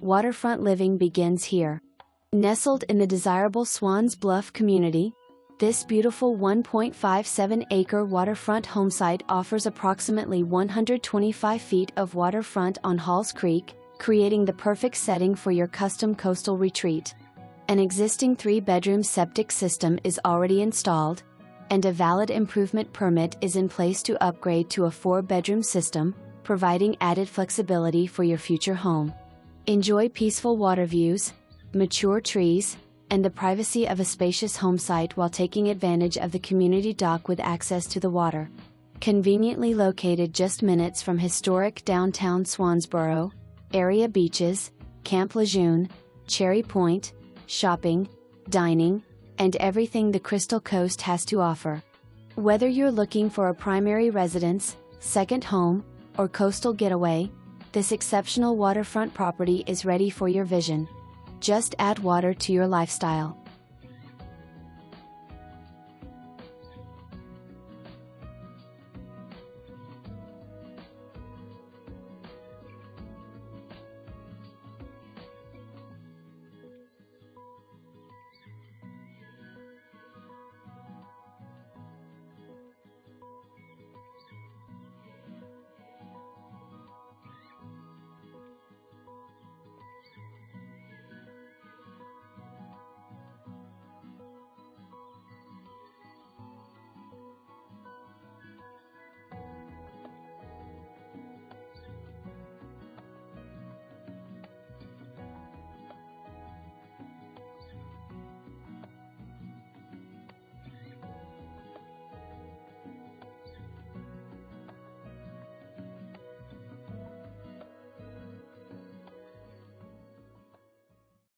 Waterfront living begins here. Nestled in the desirable Swans Bluff community, this beautiful 1.57-acre waterfront homesite offers approximately 125 feet of waterfront on Halls Creek, creating the perfect setting for your custom coastal retreat. An existing 3-bedroom septic system is already installed, and a valid improvement permit is in place to upgrade to a 4-bedroom system, providing added flexibility for your future home. Enjoy peaceful water views, mature trees, and the privacy of a spacious homesite while taking advantage of the community dock with access to the water. Conveniently located just minutes from historic downtown Swansboro, area beaches, Camp Lejeune, Cherry Point, shopping, dining, and everything the Crystal Coast has to offer. Whether you're looking for a primary residence, second home, or coastal getaway, this exceptional waterfront property is ready for your vision. Just add water to your lifestyle.